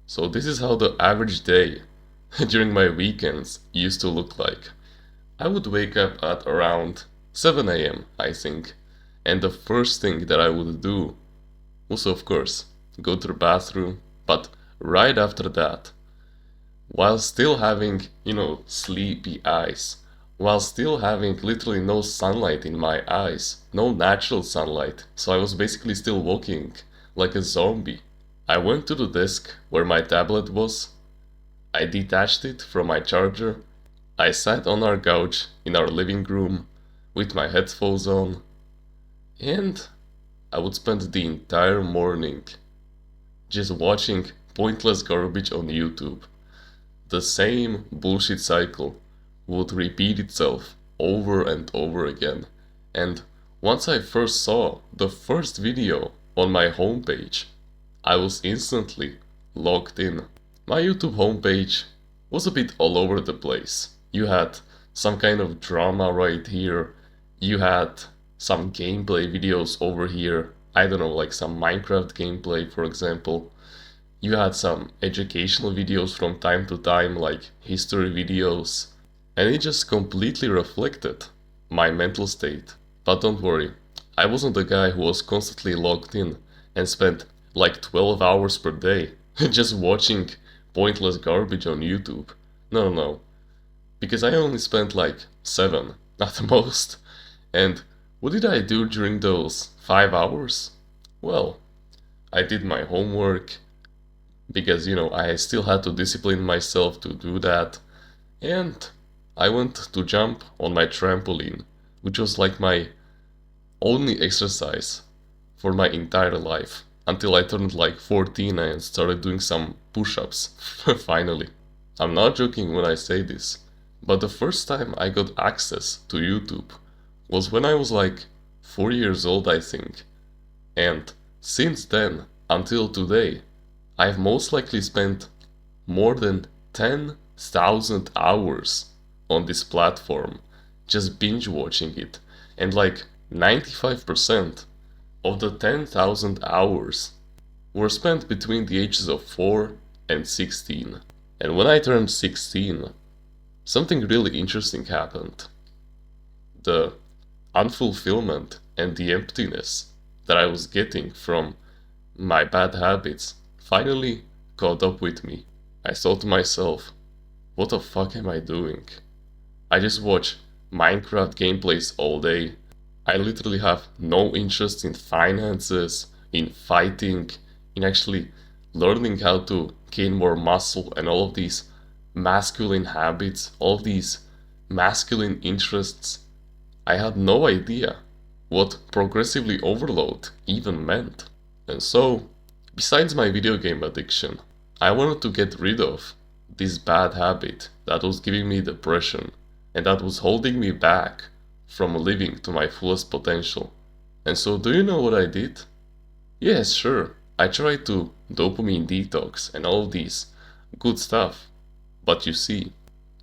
So this is how the average day during my weekends used to look like. I would wake up at around 7 a.m., I think, and the first thing that I would do was, of course, go to the bathroom, but right after that, while still having, sleepy eyes, while still having literally no sunlight in my eyes, no natural sunlight, so I was basically still walking like a zombie. I went to the desk where my tablet was, I detached it from my charger, I sat on our couch in our living room with my headphones on, and I would spend the entire morning just watching pointless garbage on YouTube. The same bullshit cycle would repeat itself over and over again. And once I first saw the first video on my homepage, I was instantly logged in. My YouTube homepage was a bit all over the place. You had some kind of drama right here, you had some gameplay videos over here, I don't know, like some Minecraft gameplay for example. You had some educational videos from time to time, like history videos, and it just completely reflected my mental state. But don't worry, I wasn't the guy who was constantly logged in and spent like 12 hours per day just watching pointless garbage on YouTube. No, no, no. Because I only spent like 7 at the most. And what did I do during those 5 hours? Well, I did my homework, because I still had to discipline myself to do that, and I went to jump on my trampoline, which was like my only exercise for my entire life until I turned like 14 and started doing some push-ups finally. I'm not joking when I say this, but the first time I got access to YouTube was when I was like 4 years old, I think, and since then until today I've most likely spent more than 10,000 hours on this platform just binge watching it, and like 95% of the 10,000 hours were spent between the ages of 4 and 16. And when I turned 16, something really interesting happened. The unfulfillment and the emptiness that I was getting from my bad habits finally caught up with me. I thought to myself, what the fuck am I doing? I just watch Minecraft gameplays all day. I literally have no interest in finances, in fighting, in actually learning how to gain more muscle and all of these masculine habits, all of these masculine interests. I had no idea what progressively overload even meant. And so, besides my video game addiction, I wanted to get rid of this bad habit that was giving me depression and that was holding me back from living to my fullest potential. And so, do you know what I did? Yes, sure, I tried to dopamine detox and all these good stuff. But you see,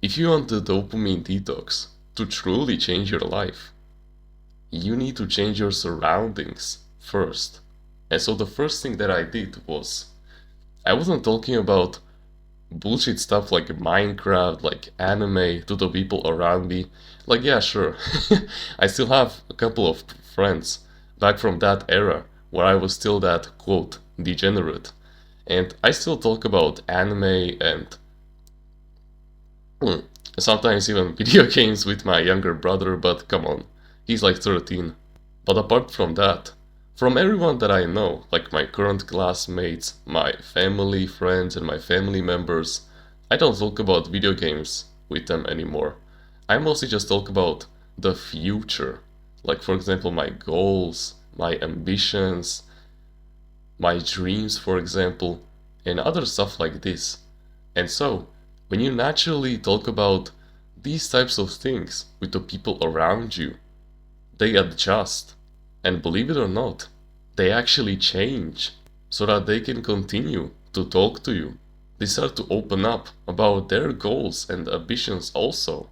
if you want the dopamine detox to truly change your life, you need to change your surroundings first. And so the first thing that I did was, I wasn't talking about bullshit stuff like Minecraft, like anime to the people around me. Like, yeah, sure. I still have a couple of friends back from that era where I was still that, quote, degenerate. And I still talk about anime and sometimes even video games with my younger brother, but come on, he's like 13. But apart from that, from everyone that I know, like my current classmates, my family, friends, and my family members, I don't talk about video games with them anymore. I mostly just talk about the future. Like, for example, my goals, my ambitions, my dreams, for example, and other stuff like this. And so, when you naturally talk about these types of things with the people around you, they adjust. And believe it or not, they actually change so that they can continue to talk to you. They start to open up about their goals and ambitions also.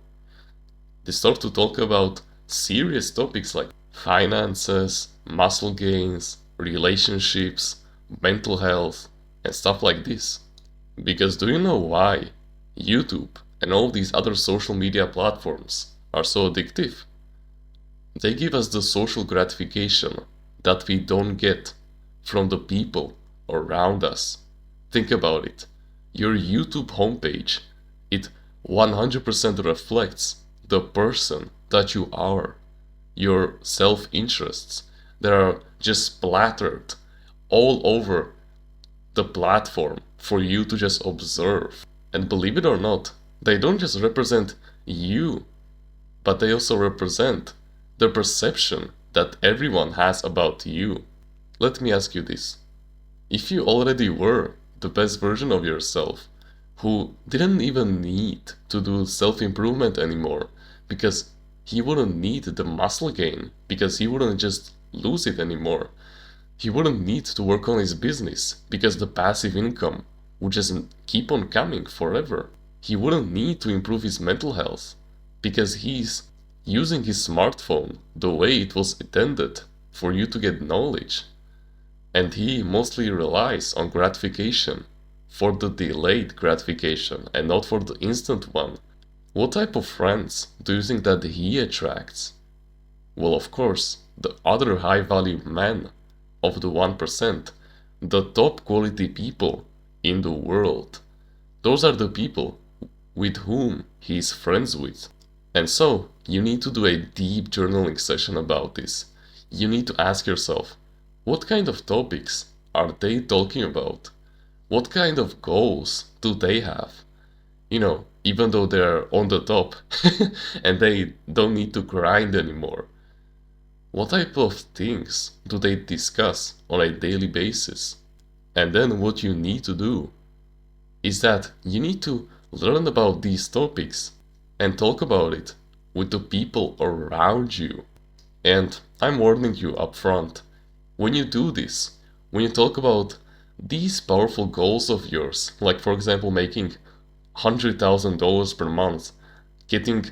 They start to talk about serious topics like finances, muscle gains, relationships, mental health, and stuff like this. Because do you know why YouTube and all these other social media platforms are so addictive? They give us the social gratification that we don't get from the people around us. Think about it. Your YouTube homepage, it 100% reflects the person that you are. Your self-interests that are just splattered all over the platform for you to just observe. And believe it or not, they don't just represent you, but they also represent the perception that everyone has about you. Let me ask you this. If you already were the best version of yourself, who didn't even need to do self-improvement anymore, because he wouldn't need the muscle gain, because he wouldn't just lose it anymore. He wouldn't need to work on his business, because the passive income would just keep on coming forever. He wouldn't need to improve his mental health, because he's using his smartphone the way it was intended for you to get knowledge. And he mostly relies on gratification for the delayed gratification and not for the instant one. What type of friends do you think that he attracts? Well, of course, the other high value men of the 1%, the top quality people in the world. Those are the people with whom he is friends with. And so, you need to do a deep journaling session about this. You need to ask yourself, what kind of topics are they talking about? What kind of goals do they have? Even though they're on the top and they don't need to grind anymore. What type of things do they discuss on a daily basis? And then what you need to do is that you need to learn about these topics and talk about it with the people around you. And I'm warning you up front, when you do this, when you talk about these powerful goals of yours, like for example making $100,000 per month, getting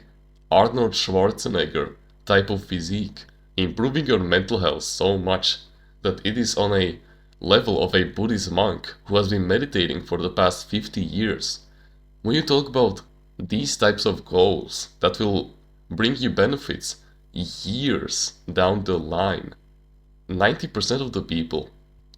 Arnold Schwarzenegger type of physique, improving your mental health so much that it is on a level of a Buddhist monk who has been meditating for the past 50 years. When you talk about these types of goals that will bring you benefits years down the line, 90% of the people,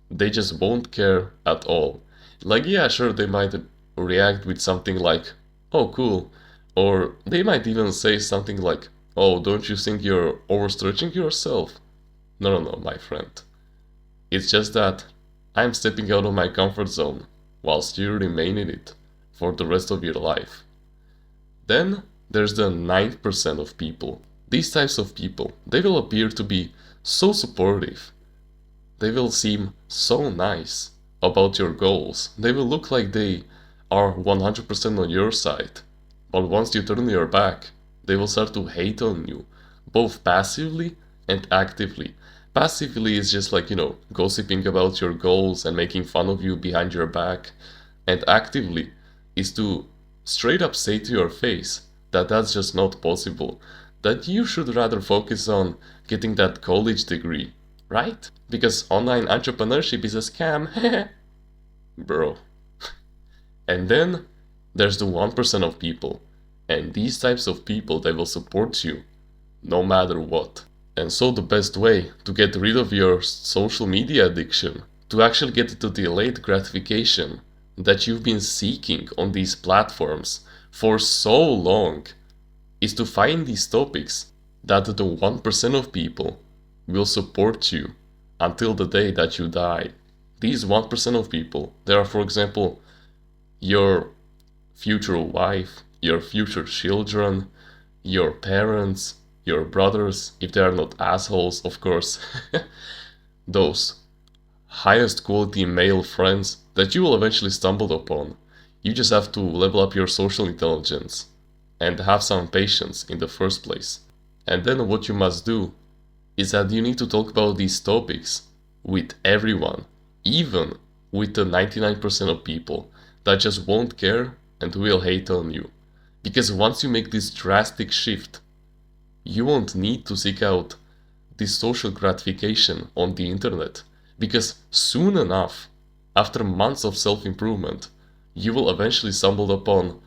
they just won't care at all. Like, yeah, sure, they might react with something like, oh, cool. Or they might even say something like, oh, don't you think you're overstretching yourself? No, my friend. It's just that I'm stepping out of my comfort zone whilst you remain in it for the rest of your life. Then there's the 9% of people. These types of people, they will appear to be so supportive. They will seem so nice about your goals. They will look like they are 100% on your side. But once you turn your back, they will start to hate on you, both passively and actively. Passively is just like, gossiping about your goals and making fun of you behind your back. And actively is to straight up say to your face that that's just not possible, that you should rather focus on getting that college degree, right? Because online entrepreneurship is a scam. Bro. And then there's the 1% of people. And these types of people, they will support you no matter what. And so the best way to get rid of your social media addiction, to actually get the delayed gratification that you've been seeking on these platforms for so long, is to find these topics that the 1% of people will support you until the day that you die. These 1% of people, they are, for example, your future wife, your future children, your parents, your brothers, if they are not assholes, of course. Those highest quality male friends that you will eventually stumble upon. You just have to level up your social intelligence and have some patience in the first place. And then what you must do is that you need to talk about these topics with everyone, even with the 99% of people that just won't care and will hate on you. Because once you make this drastic shift, you won't need to seek out this social gratification on the internet. Because soon enough, after months of self-improvement, you will eventually stumble upon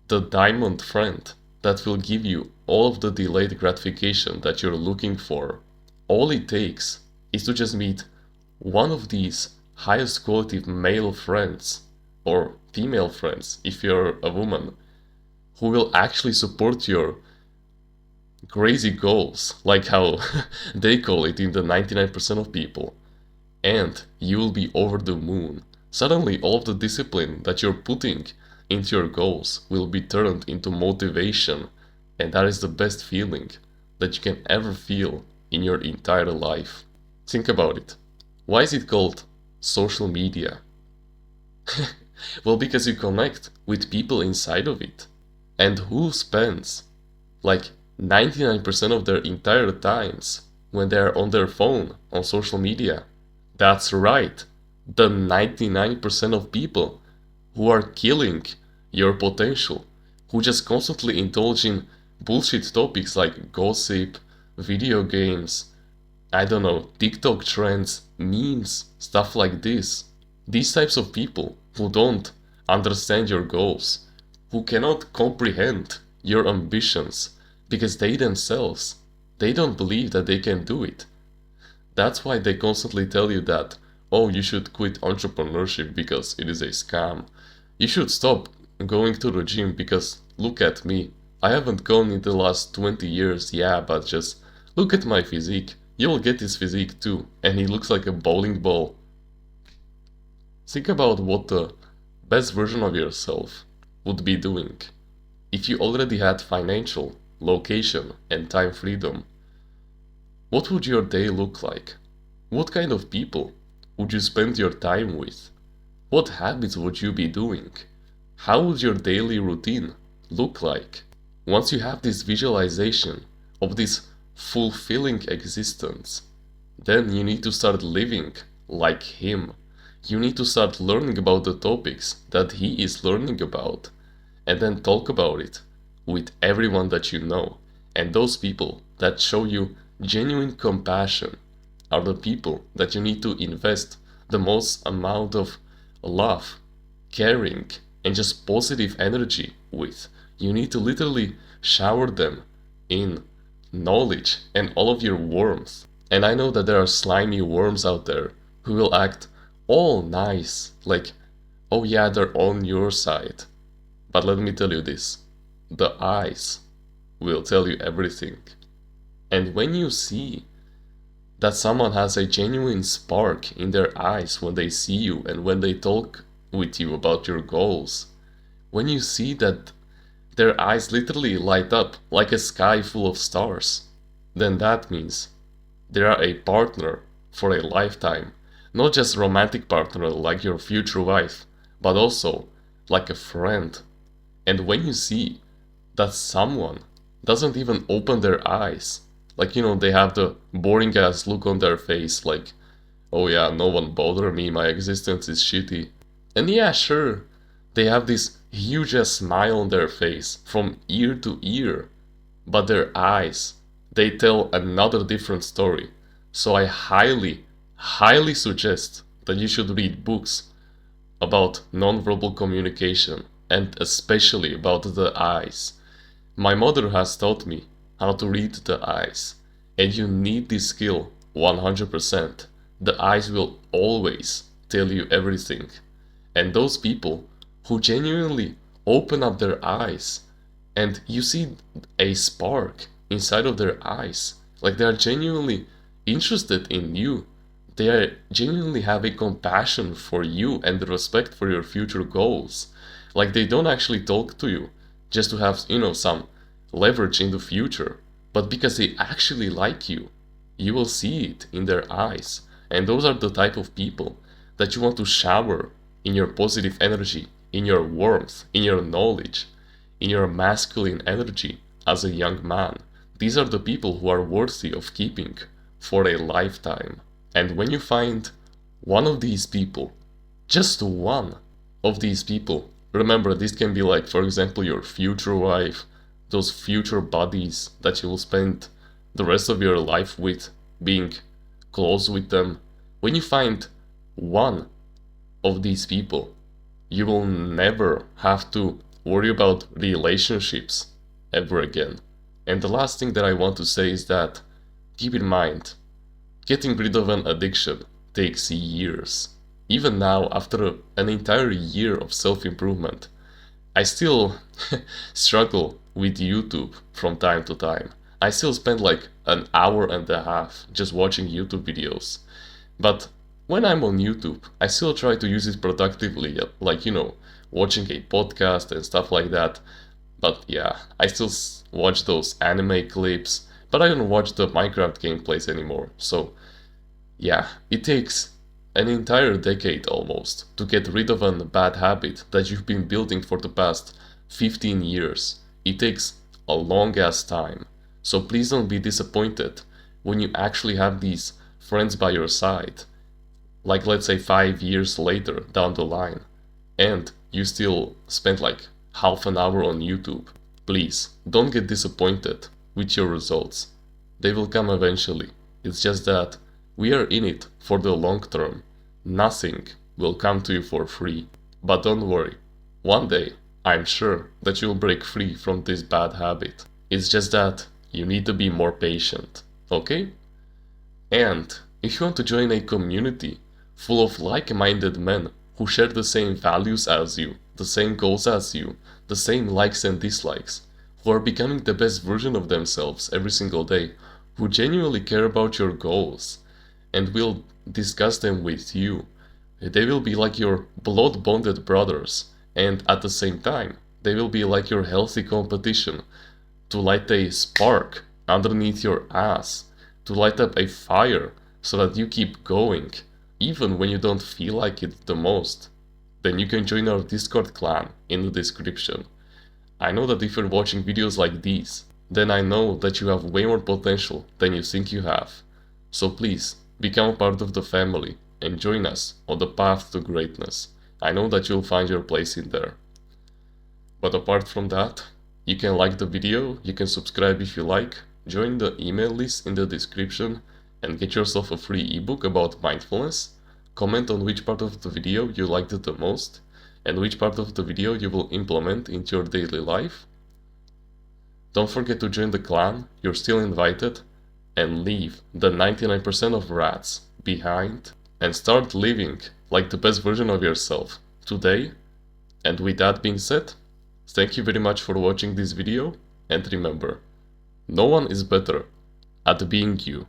the diamond friend that will give you all of the delayed gratification that you're looking for. All it takes is to just meet one of these highest quality male friends or female friends if you're a woman who will actually support your crazy goals, like how they call it in the 99% of people, and you will be over the moon. Suddenly, all of the discipline that you're putting into your goals will be turned into motivation, and that is the best feeling that you can ever feel in your entire life. Think about it. Why is it called social media? Well, because you connect with people inside of it. And who spends like 99% of their entire times when they're on their phone on social media? That's right, the 99% of people who are killing your potential, who just constantly indulge in bullshit topics like gossip, video games, I don't know, TikTok trends, memes, stuff like this. These types of people who don't understand your goals, who cannot comprehend your ambitions because they themselves, they don't believe that they can do it. That's why they constantly tell you that, oh, you should quit entrepreneurship because it is a scam. You should stop going to the gym because look at me. I haven't gone in the last 20 years, yeah, but just look at my physique. You will get his physique too, and he looks like a bowling ball. Think about what the best version of yourself would be doing if you already had financial, location, and time freedom. What would your day look like? What kind of people would you spend your time with? What habits would you be doing? How would your daily routine look like? Once you have this visualization of this fulfilling existence, then you need to start living like him. You need to start learning about the topics that he is learning about, and then talk about it with everyone that you know. And those people that show you genuine compassion are the people that you need to invest the most amount of love, caring, and just positive energy with. You need to literally shower them in knowledge and all of your warmth. And I know that there are slimy worms out there who will act all nice, like, oh yeah, they're on your side. But let me tell you this, the eyes will tell you everything. And when you see that someone has a genuine spark in their eyes when they see you and when they talk with you about your goals, when you see that their eyes literally light up like a sky full of stars, then that means they are a partner for a lifetime. Not just a romantic partner like your future wife, but also like a friend. And when you see that someone doesn't even open their eyes, like, they have the boring ass look on their face, like, oh yeah, no one bother me, my existence is shitty. And yeah, sure, they have this huge ass smile on their face from ear to ear, but their eyes, they tell another different story. So I highly, highly suggest that you should read books about nonverbal communication and especially about the eyes. My mother has taught me how to read the eyes, and you need this skill 100%. The eyes will always tell you everything. And those people who genuinely open up their eyes and you see a spark inside of their eyes, like they are genuinely interested in you, they are genuinely have a compassion for you and respect for your future goals. Like they don't actually talk to you just to have, some leverage in the future, but because they actually like you. You will see it in their eyes. And those are the type of people that you want to shower in your positive energy, in your warmth, in your knowledge, in your masculine energy as a young man. These are the people who are worthy of keeping for a lifetime. And when you find one of these people, just one of these people, remember this can be like, for example, your future wife, those future buddies that you will spend the rest of your life with, being close with them. When you find one of these people, You will never have to worry about relationships ever again. And the last thing that I want to say is that keep in mind, getting rid of an addiction takes years. Even now, after an entire year of self-improvement, I still struggle with YouTube from time to time. I still spend like an hour and a half just watching YouTube videos. But when I'm on YouTube, I still try to use it productively, like, watching a podcast and stuff like that. But yeah, I still watch those anime clips, but I don't watch the Minecraft gameplays anymore. So yeah, it takes an entire decade almost to get rid of a bad habit that you've been building for the past 15 years. It takes a long ass time. So please don't be disappointed when you actually have these friends by your side. Like, let's say 5 years later down the line, and you still spend like half an hour on YouTube. Please don't get disappointed with your results. They will come eventually. It's just that we are in it for the long term. Nothing will come to you for free. But don't worry. One day, I'm sure that you'll break free from this bad habit. It's just that you need to be more patient. Okay? And if you want to join a community full of like-minded men who share the same values as you, the same goals as you, the same likes and dislikes, who are becoming the best version of themselves every single day, who genuinely care about your goals, and will discuss them with you. They will be like your blood-bonded brothers, and at the same time, they will be like your healthy competition to light a spark underneath your ass, to light up a fire so that you keep going, even when you don't feel like it the most. Then you can join our Discord clan in the description. I know that if you're watching videos like these, then I know that you have way more potential than you think you have. So please, become a part of the family and join us on the path to greatness. I know that you'll find your place in there. But apart from that, you can like the video, you can subscribe if you like, join the email list in the description and get yourself a free ebook about mindfulness. Comment on which part of the video you liked it the most and which part of the video you will implement into your daily life. Don't forget to join the clan, you're still invited, and leave the 99% of rats behind and start living like the best version of yourself today. And with that being said, thank you very much for watching this video, and remember, no one is better at being you